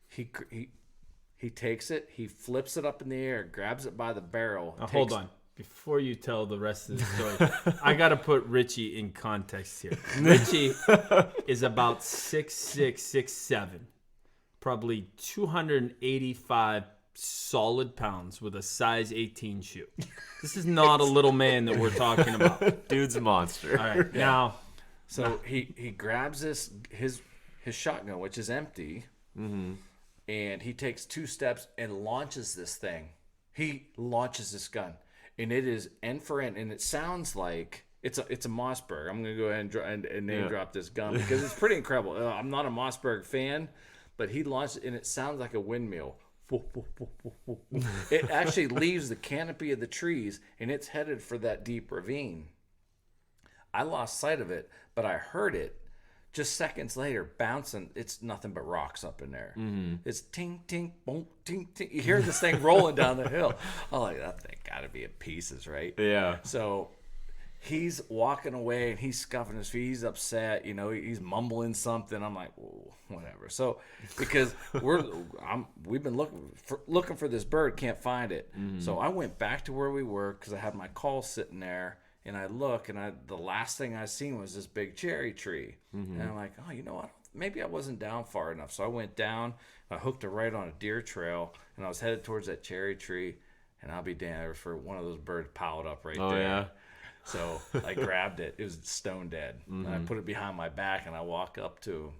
He takes it, he flips it up in the air, grabs it by the barrel. Now, hold on. Before you tell the rest of the story, I got to put Richie in context here. Richie is about 6'6", 6'7", probably 285 solid pounds with a size 18 shoe. This is not a little man that we're talking about. Dude's a monster. All right, now. So he grabs his shotgun, which is empty, Mm-hmm. and he takes 2 steps and launches this thing. He launches this gun, and it is end for end, and it sounds like it's a Mossberg. I'm gonna go ahead and name drop this gun because it's pretty incredible. I'm not a Mossberg fan, but he launched it, and it sounds like a windmill. It actually leaves the canopy of the trees, and it's headed for that deep ravine. I lost sight of it, but I heard it just seconds later bouncing. It's nothing but rocks up in there. Mm-hmm. It's ting, ting, boom, ting, ting. You hear this thing rolling down the hill. I'm like, that thing got to be in pieces, right? Yeah. So he's walking away, and he's scuffing his feet. He's upset. He's mumbling something. I'm like, whoa, whatever. So because we've been looking for this bird, can't find it. Mm-hmm. So I went back to where we were because I had my call sitting there, and I look, and the last thing I seen was this big cherry tree. Mm-hmm. And I'm like, oh, you know what? Maybe I wasn't down far enough. So I went down. I hooked it right on a deer trail, and I was headed towards that cherry tree. And I'll be damned for one of those birds piled up right there. Oh yeah. So I grabbed it. It was stone dead. Mm-hmm. And I put it behind my back, and I walk up to him.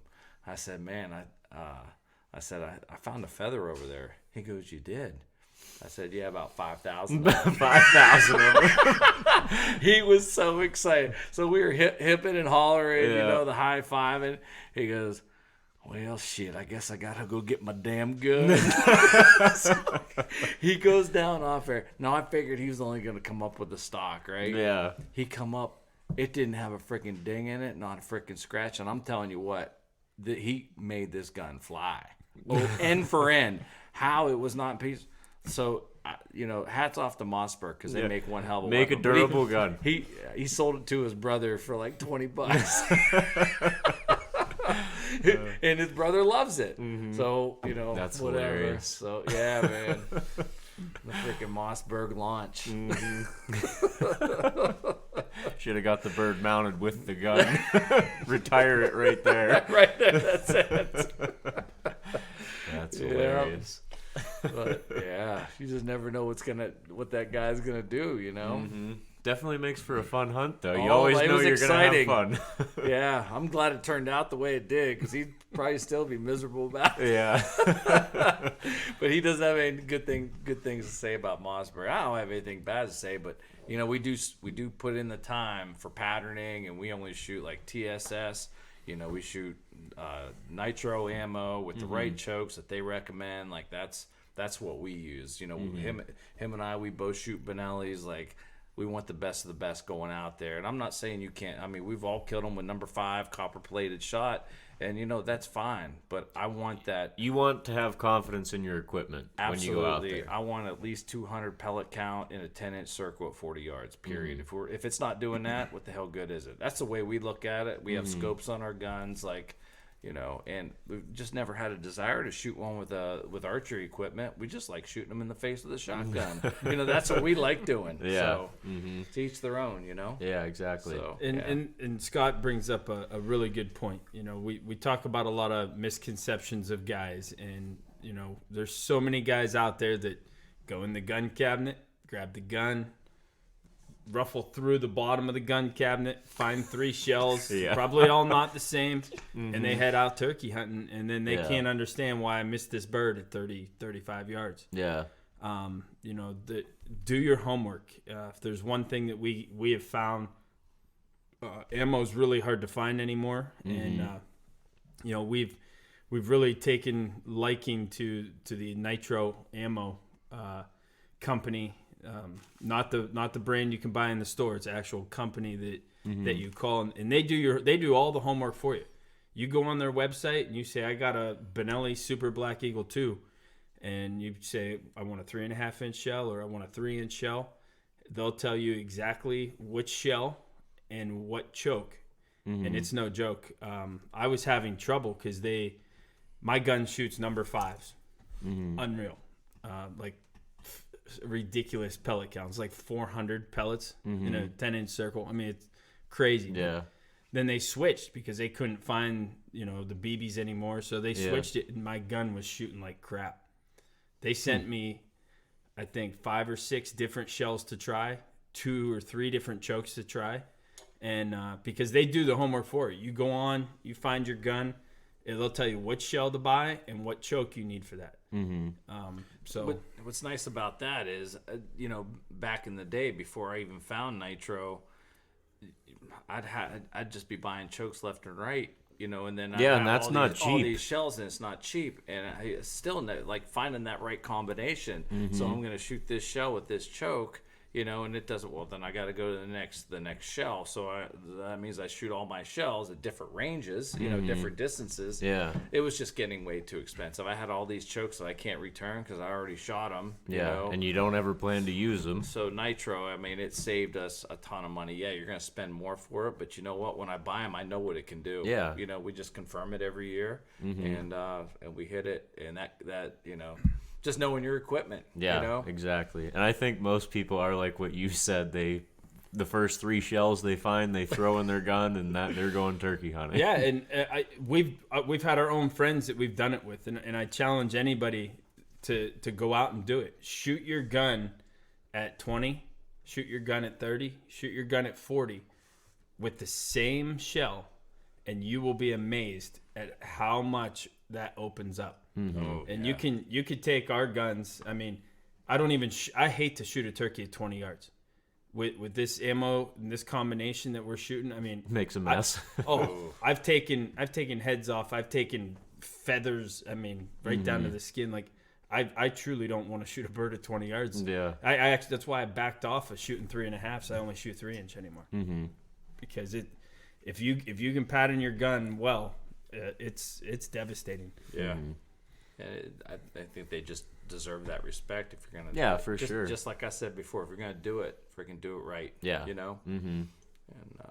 I said, man, I found a feather over there. He goes, you did? I said, yeah, about 5,000. 5,000 of them. He was so excited. So we were hipping and hollering, the high fiving. He goes, well, shit, I guess I got to go get my damn gun. So he goes down off there. Now, I figured he was only going to come up with the stock, right? Yeah. He come up. It didn't have a freaking ding in it, not a freaking scratch. And I'm telling you what, he made this gun fly. End for end. How it was not in pieces. So, hats off to Mossberg because they make one hell of a Make weapon. a durable gun. He sold it to his brother for like $20. And his brother loves it. Mm-hmm. So, That's whatever. hilarious. So, yeah, man. The freaking Mossberg launch. Mm-hmm. Should have got the bird mounted with the gun. Retire it right there. Right there. That's it. That's hilarious. But, yeah, you just never know what that guy's going to do, Mm-hmm. Definitely makes for a fun hunt, though. You Oh, always it know was you're exciting. going to have fun. Yeah, I'm glad it turned out the way it did because he'd probably still be miserable about it. Yeah. But he doesn't have any good things to say about Mossberg. I don't have anything bad to say, but we do put in the time for patterning, and we only shoot like TSS. We shoot nitro ammo with the right chokes that they recommend. Like that's what we use. Him and I, we both shoot Benellis. Like we want the best of the best going out there. And I'm not saying you can't. I mean, we've all killed them with number 5 copper-plated shot, and that's fine. But I want that. You want to have confidence in your equipment when you go out there. I want at least 200 pellet count in a 10-inch circle at 40 yards. Period. If it's not doing that, what the hell good is it? That's the way we look at it. We have scopes on our guns, and we've just never had a desire to shoot one with archery equipment. We just like shooting them in the face with a shotgun. That's what we like doing. Yeah. So to each their own. Yeah, exactly. So, And Scott brings up a really good point. We talk about a lot of misconceptions of guys, and there's so many guys out there that go in the gun cabinet, grab the gun, ruffle through the bottom of the gun cabinet, find 3 shells, probably all not the same, and they head out turkey hunting, and then they can't understand why I missed this bird at 30, 35 yards. Yeah. Do your homework. If there's one thing that we have found, ammo is really hard to find anymore, and we've really taken liking to the Nitro ammo company. Not the brand you can buy in the store. It's an actual company that you call, and they do all the homework for you. You go on their website and you say, I got a Benelli Super Black Eagle 2, and you say, I want a 3.5-inch shell or I want a 3-inch shell. They'll tell you exactly which shell and what choke, and it's no joke. I was having trouble because my gun shoots number 5s, unreal, ridiculous pellet counts, like 400 pellets in a 10-inch circle. I mean, it's crazy. Yeah. Then they switched because they couldn't find the BBs anymore, so they switched it, and my gun was shooting like crap. They sent me, I think, 5 or 6 different shells to try, 2 or 3 different chokes to try, and because they do the homework for you. You go on, you find your gun, and they'll tell you which shell to buy and what choke you need for that. So what's nice about that is, back in the day before I even found Nitro, I'd just be buying chokes left and right, and then and that's not cheap. All these shells, and it's not cheap, and I still like finding that right combination. So I'm gonna shoot this shell with this choke. And it doesn't. Well, then I got to go to the next shell. So that means I shoot all my shells at different ranges, different distances. Yeah. It was just getting way too expensive. I had all these chokes that I can't return because I already shot them. Yeah. And you don't ever plan to use them. So Nitro, I mean, it saved us a ton of money. Yeah, you're gonna spend more for it, but you know what? When I buy them, I know what it can do. Yeah. We just confirm it every year, and we hit it, and that just knowing your equipment. Yeah, exactly. And I think most people are like what you said. The first 3 shells they find, they throw in their gun, and that they're going turkey hunting. Yeah, and we've had our own friends that we've done it with, and I challenge anybody to go out and do it. Shoot your gun at 20, shoot your gun at 30, shoot your gun at 40 with the same shell, and you will be amazed at how much that opens up. And you could take our guns. I mean, I hate to shoot a turkey at 20 yards with this ammo and this combination that we're shooting. I mean, makes a mess. I've taken heads off. I've taken feathers. I mean, right down to the skin. Like I truly don't want to shoot a bird at 20 yards. Yeah. I actually, that's why I backed off of shooting 3.5. So I only shoot 3-inch anymore. Because if you can pattern your gun well, it's devastating. Yeah. And I think they just deserve that respect if you're gonna. Yeah, for sure. Just like I said before, if you're gonna do it, freaking do it right. Yeah. And,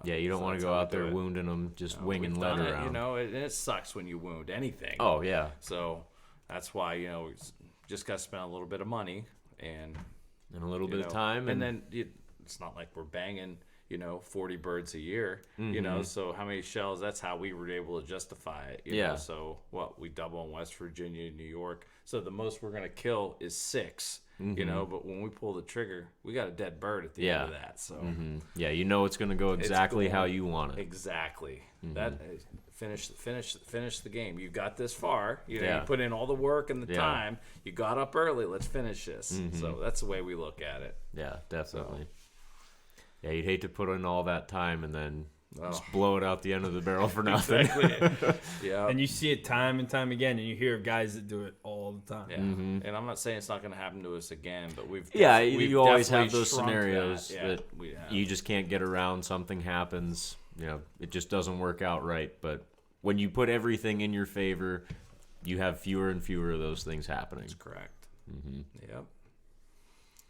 yeah, you don't want to go out there wounding them, just winging lead around. And it sucks when you wound anything. Oh yeah. So that's why we just got to spend a little bit of money and a little bit of time, and then it's not like we're banging 40 birds a year, so how many shells, that's how we were able to justify it, you know? So we double in West Virginia, New York, so the most we're going to kill is 6, but when we pull the trigger, we got a dead bird at the end of that, so yeah, it's going to go exactly how you want it. Exactly. That finish the game. You got this far, you put in all the work and the time, you got up early, let's finish this. So that's the way we look at it. Yeah, definitely. Yeah, you'd hate to put in all that time and then Just blow it out the end of the barrel for nothing. Yeah. And you see it time and time again, and you hear of guys that do it all the time. Yeah. And I'm not saying it's not going to happen to us again, but we've you always have definitely those shrunk scenarios that. that you just can't get around. Something happens, it just doesn't work out right. But when you put everything in your favor, you have fewer and fewer of those things happening. That's correct. Yep.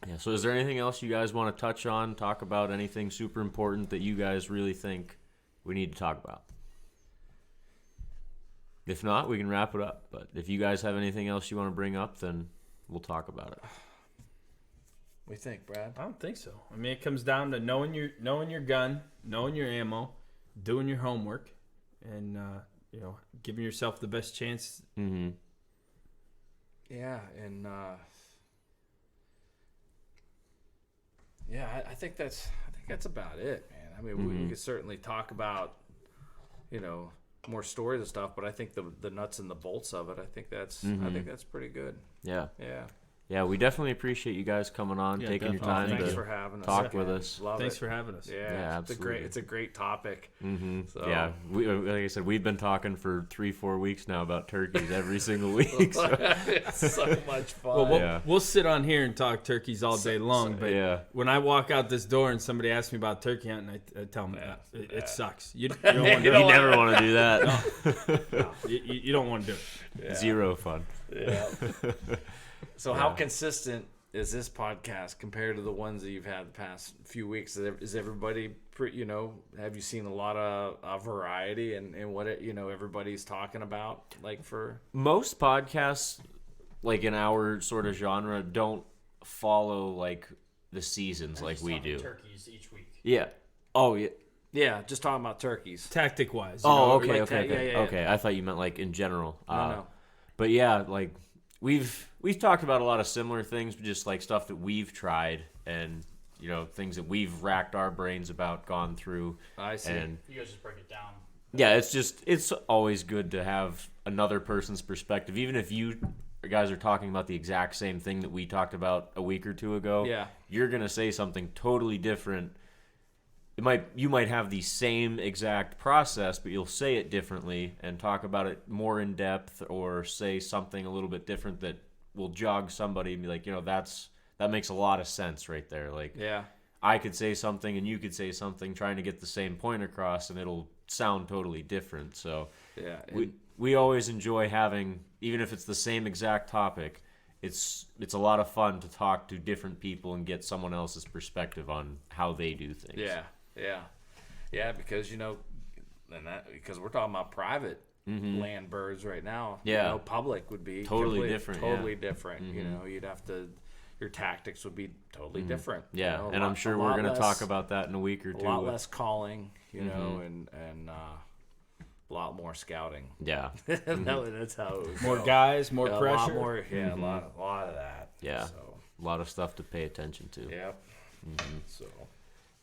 Yeah. So, is there anything else you guys want to touch on? Talk about anything super important that you guys really think we need to talk about? If not, we can wrap it up. But if you guys have anything else you want to bring up, then we'll talk about it. What do you think, Brad? I don't think so. I mean, it comes down to knowing your gun, knowing your ammo, doing your homework, and giving yourself the best chance. Mm-hmm. Yeah, and I think that's about it, man. I mean, we could certainly talk about more stories and stuff, but I think the nuts and the bolts of it, I think that's pretty good. Yeah. Yeah. Yeah, we definitely appreciate you guys coming on, taking your time Thanks to for having us. talk with us. Love Thanks it. for having us. Yeah, it's a great topic. Mm-hmm. So. Yeah, like I said, we've been talking for 3-4 weeks now about turkeys every single week. So. It's so much fun. Well, we'll sit on here and talk turkeys all day long, but when I walk out this door and somebody asks me about turkey hunting, I tell them it sucks. You don't want to you never want to do that. No, you don't want to do it. Yeah. Zero fun. Yeah. So how consistent is this podcast compared to the ones that you've had the past few weeks? Is everybody, have you seen a lot of variety in what everybody's talking about? Like for most podcasts, like in our sort of genre, don't follow like the seasons like we do. Turkeys each week. Yeah. Oh yeah. Yeah, just talking about turkeys. Tactic wise. Oh, like okay. that. Yeah. Okay, I thought you meant like in general. No. But yeah, like we've talked about a lot of similar things, just like stuff that we've tried and things that we've racked our brains about, gone through. I see. And You guys just break it down. yeah, it's always good to have another person's perspective, even if you guys are talking about the exact same thing that we talked about a week or two ago. Yeah. You're gonna say something totally different. You might have the same exact process, but you'll say it differently and talk about it more in depth, or say something a little bit different that will jog somebody and be like, that makes a lot of sense right there. Like, Yeah. I could say something and you could say something trying to get the same point across, and it'll sound totally different. So Yeah. we always enjoy having, even if it's the same exact topic, it's a lot of fun to talk to different people and get someone else's perspective on how they do things. Yeah, because because we're talking about private land birds right now. Yeah. Public would be Totally different. Totally different. You'd have to, your tactics would be totally different. Yeah, and I'm sure we're going to talk about that in a week or two. A lot less calling, and a lot more scouting. Yeah. That's how it was. More guys, more pressure. A lot more. Yeah, a lot of that. Yeah. So. A lot of stuff to pay attention to. Yeah. So.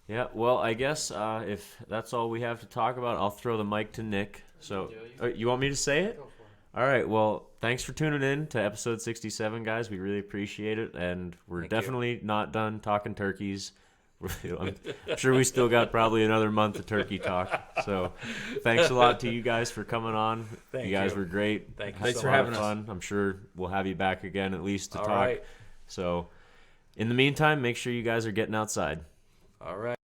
Yeah, well, I guess if that's all we have to talk about, I'll throw the mic to Nick. So, you want me to say it? All right, well, thanks for tuning in to episode 67, guys. We really appreciate it, and we're definitely not done talking turkeys. I'm sure we still got probably another month of turkey talk. So, thanks a lot to you guys for coming on. You guys were great. Thanks for having us. Fun. I'm sure we'll have you back again at least to All talk. right. So, in the meantime, make sure you guys are getting outside. All right.